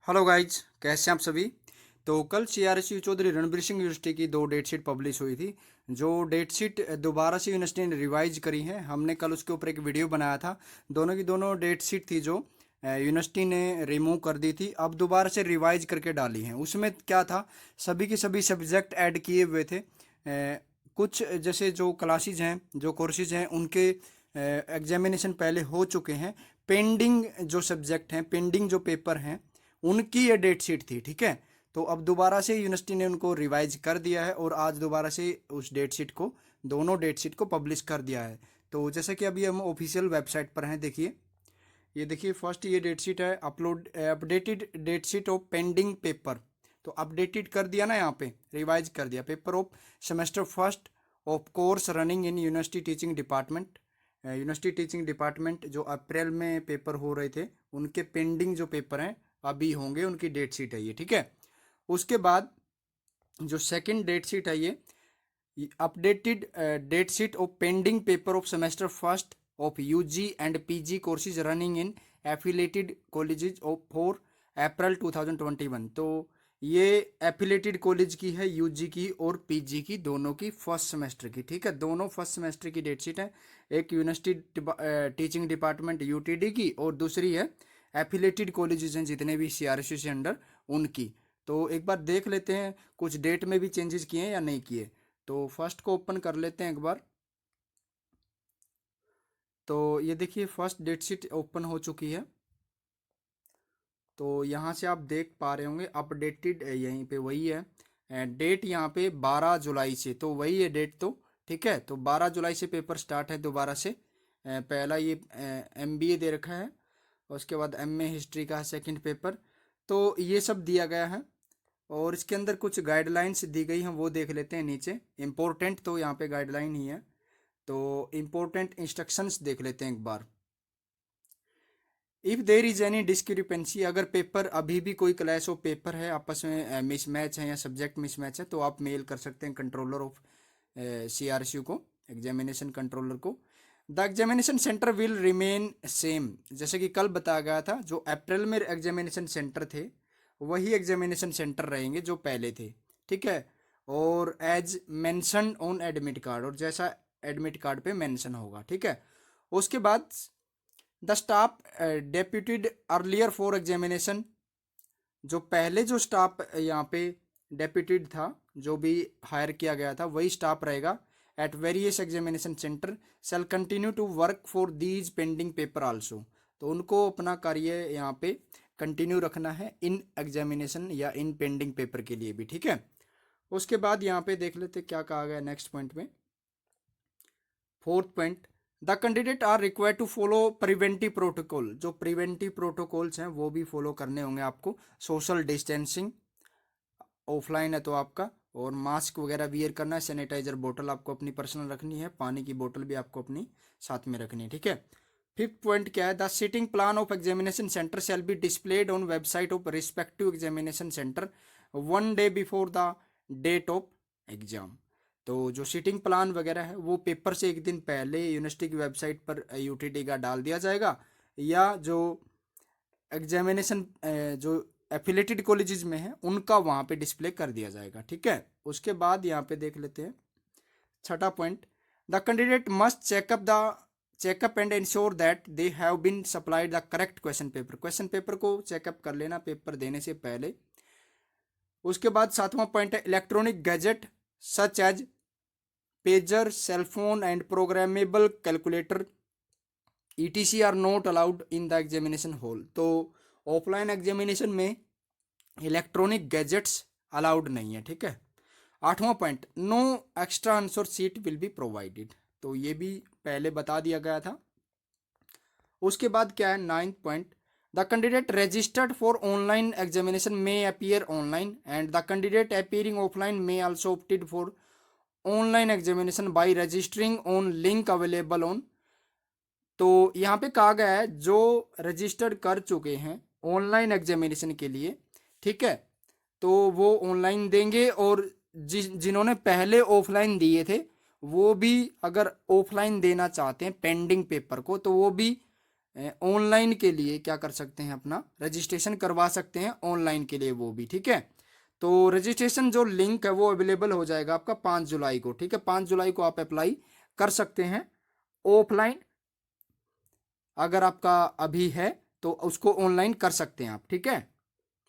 Hello guys, कैसे हैं आप सभी। तो कल CRSU चौधरी रणबीर सिंह यूनिवर्सिटी की 2 डेट शीट पब्लिश हुई थी। जो डेट शीट दोबारा से यूनिवर्सिटी ने रिवाइज करी है, हमने कल उसके ऊपर एक वीडियो बनाया था। दोनों की दोनों डेट शीट थी जो यूनिवर्सिटी ने रिमूव कर दी थी, अब दोबारा से रिवाइज करके डाली है। उसमें क्या था, सभी के सभी सब्जेक्ट ऐड किए हुए थे। कुछ जैसे जो क्लासेज हैं, जो कोर्सेज हैं, उनके एग्जामिनेशन पहले हो चुके हैं। पेंडिंग जो सब्जेक्ट हैं, पेंडिंग जो पेपर हैं, उनकी ये डेट शीट थी। ठीक है, तो अब दोबारा से यूनिवर्सिटी ने उनको रिवाइज कर दिया है और आज दोबारा से उस डेट शीट को, दोनों डेट शीट को पब्लिश कर दिया है। तो जैसे कि अभी हम ऑफिशियल वेबसाइट पर हैं, देखिए, ये देखिए फर्स्ट ये डेट शीट है, updated date sheet of pending paper. तो अपडेटेड कर दिया ना, यहाँ पे रिवाइज कर दिया। Paper of semester first of course running in university teaching department. University teaching department जो अप्रैल में पेपर हो रहे थे, उनके पेंडिंग जो पेपर हैं अभी होंगे, उनकी डेट शीट है ये। ठीक है, उसके बाद जो सेकंड डेट शीट है ये updated date sheet of pending paper of semester first of UG and PG courses running in affiliated colleges of for April 2021। तो ये एफिलेटेड कॉलेज की है, UG की और PG की, दोनों की फर्स्ट सेमेस्टर की। ठीक है, दोनों फर्स्ट सेमेस्टर की डेट शीट है। एक यूनिवर्सिटी टीचिंग डिपार्टमेंट UTD की और दूसरी है एफिलेटेड कॉलेजेस हैं जितने भी CRSU से अंडर, उनकी। तो एक बार देख लेते हैं कुछ डेट में भी चेंजेस किए हैं या नहीं किए। तो फर्स्ट को ओपन कर लेते हैं एक बार। तो ये देखिए फर्स्ट डेट शीट ओपन हो चुकी है। तो यहाँ से आप देख पा रहे होंगे अपडेटेड, यहीं पे वही है डेट, यहाँ पे 12 जुलाई से, तो वही है डेट। तो ठीक है, तो 12 जुलाई से पेपर स्टार्ट है दोबारा से। पहला ये MBA दे रखा है, उसके बाद MA हिस्ट्री का सेकंड पेपर। तो ये सब दिया गया है और इसके अंदर कुछ गाइडलाइंस दी गई हैं, वो देख लेते हैं नीचे। इम्पोर्टेंट तो यहाँ पे गाइडलाइन ही है, तो इम्पोर्टेंट इंस्ट्रक्शंस देख लेते हैं एक बार। If there is any discrepancy, अगर पेपर अभी भी कोई क्लैश ऑफ पेपर है, आपस में मिसमैच है या सब्जेक्ट मिसमैच है, तो आप मेल कर सकते हैं कंट्रोलर ऑफ CRSU को, एग्जामिनेशन कंट्रोलर को। The examination centre will remain same, जैसे कि कल बताया गया था, जो अप्रैल में एग्जामिनेशन सेंटर थे वही एग्जामिनेशन सेंटर रहेंगे जो पहले थे। ठीक है, और as mention on admit card, और जैसा एडमिट कार्ड पे मेंशन होगा। ठीक है, उसके बाद the staff deputed earlier for examination, जो पहले जो स्टाफ यहाँ पे डेप्यूटेड था, जो भी हायर किया गया था, वही स्टाफ रहेगा at various examination centre shall continue to work for these pending paper also. तो उनको अपना कार्य यहाँ पे कंटिन्यू रखना है इन एग्जामिनेशन या इन पेंडिंग पेपर के लिए भी। ठीक है, उसके बाद यहाँ पे देख लेते क्या कहा गया नेक्स्ट पॉइंट में। Fourth point, the candidate are required to follow preventive protocol, जो प्रिवेंटिव प्रोटोकॉल्स हैं वो भी फॉलो करने होंगे आपको। सोशल डिस्टेंसिंग ऑफलाइन है तो आपका, और मास्क वगैरह वियर करना है। सैनिटाइजर बोतल आपको अपनी पर्सनल रखनी है, पानी की बोतल भी आपको अपनी साथ में रखनी है। ठीक है, फिफ्थ पॉइंट क्या है, the seating plan of examination centre shall be displayed on website of respective examination centre 1 day before the date of exam. तो जो सीटिंग प्लान वगैरह है वो पेपर से एक दिन पहले यूनिवर्सिटी की वेबसाइट पर UTD का डाल दिया जाएगा, या जो एग्जामिनेशन जो एफिलेटेड कॉलेजेस में है उनका वहाँ पे डिस्प्ले कर दिया जाएगा। ठीक है, उसके बाद यहाँ पे देख लेते हैं छठा point, the candidate must checkup and ensure that they have been supplied the correct question paper. Question paper को चेकअप कर लेना पेपर देने से पहले। उसके बाद सातवां पॉइंट है, electronic gadget such as pager, cellphone and programmable calculator ETC are not allowed in the examination hall. तो ऑफलाइन एग्जामिनेशन में इलेक्ट्रॉनिक गैजेट्स अलाउड नहीं है। ठीक है, आठवां point, no extra answer sheet will be provided. तो ये भी पहले बता दिया गया था। उसके बाद क्या है, ninth point, the candidate registered for online examination may appear online and the candidate appearing offline may also opted for online examination by registering on link available on. तो यहाँ पे कहा गया है जो रजिस्टर्ड कर चुके हैं ऑनलाइन एग्जामिनेशन के लिए, ठीक है, तो वो ऑनलाइन देंगे, और जिन्होंने पहले ऑफलाइन दिए थे वो भी अगर ऑफलाइन देना चाहते हैं पेंडिंग पेपर को, तो वो भी ऑनलाइन के लिए क्या कर सकते हैं, अपना रजिस्ट्रेशन करवा सकते हैं ऑनलाइन के लिए, वो भी ठीक है। तो रजिस्ट्रेशन जो लिंक है वो अवेलेबल हो जाएगा आपका 5 जुलाई को, ठीक है। 5 जुलाई को आप अप्लाई कर सकते हैं ऑफलाइन, अगर आपका अभी है तो उसको ऑनलाइन कर सकते हैं आप, ठीक है।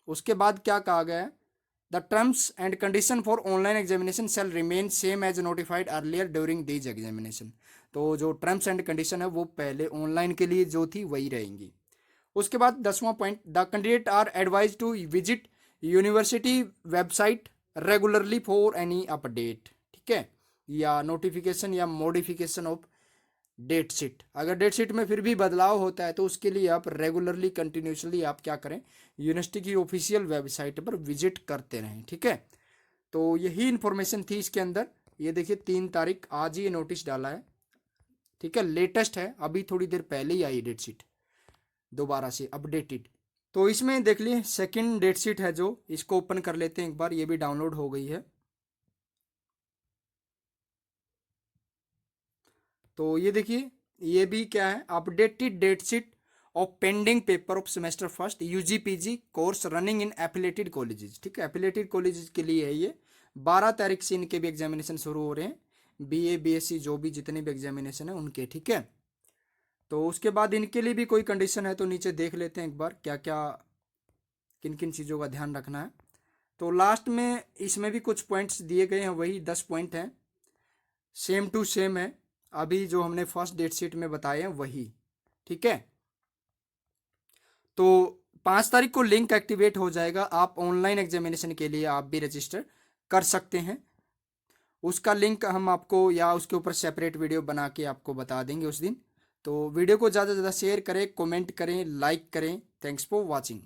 उसके बाद क्या कहा गया है, the terms and condition for online examination shall remain same as notified earlier during these examination. तो जो टर्म्स एंड कंडीशन है वो पहले ऑनलाइन के लिए जो थी वही रहेंगी। उसके बाद 10वां point, the candidate are advise to visit university website regularly for any update, ठीक है, या नोटिफिकेशन या मॉडिफिकेशन ऑफ डेट शीट। अगर डेट शीट में फिर भी बदलाव होता है तो उसके लिए आप रेगुलरली कंटिन्यूसली आप क्या करें, यूनिवर्सिटी की ऑफिशियल वेबसाइट पर विजिट करते रहें, ठीक है। तो यही इन्फॉर्मेशन थी इसके अंदर। ये देखिए 3 तारीख, आज ही ये नोटिस डाला है, ठीक है, लेटेस्ट है, अभी थोड़ी देर पहले ही आई डेट शीट दोबारा से अपडेटेड। तो इसमें देख लिए सेकंड डेट शीट है जो, इसको ओपन कर लेते हैं एक बार, ये भी डाउनलोड हो गई है। तो ये देखिए, ये भी क्या है, updated date sheet of pending paper of semester first UG PG course running in affiliated colleges, ठीक है। एफिलेटेड कॉलेजेस के लिए है ये। 12 तारीख से इनके भी एग्जामिनेशन शुरू हो रहे हैं, बीए बीएससी जो भी जितने भी एग्जामिनेशन है उनके, ठीक है। तो उसके बाद इनके लिए भी कोई कंडीशन है तो नीचे देख लेते हैं एक बार क्या क्या, किन किन चीज़ों का ध्यान रखना है। तो लास्ट में इसमें भी कुछ पॉइंट्स दिए गए हैं, वही 10 पॉइंट हैं, सेम टू सेम है अभी जो हमने फर्स्ट डेट शीट में बताए हैं वही, ठीक है। तो 5 तारीख को लिंक एक्टिवेट हो जाएगा, आप ऑनलाइन एग्जामिनेशन के लिए आप भी रजिस्टर कर सकते हैं। उसका लिंक हम आपको या उसके ऊपर सेपरेट वीडियो बना के आपको बता देंगे उस दिन। तो वीडियो को ज़्यादा से ज़्यादा शेयर करें, कमेंट करें, लाइक करें। Thanks for watching.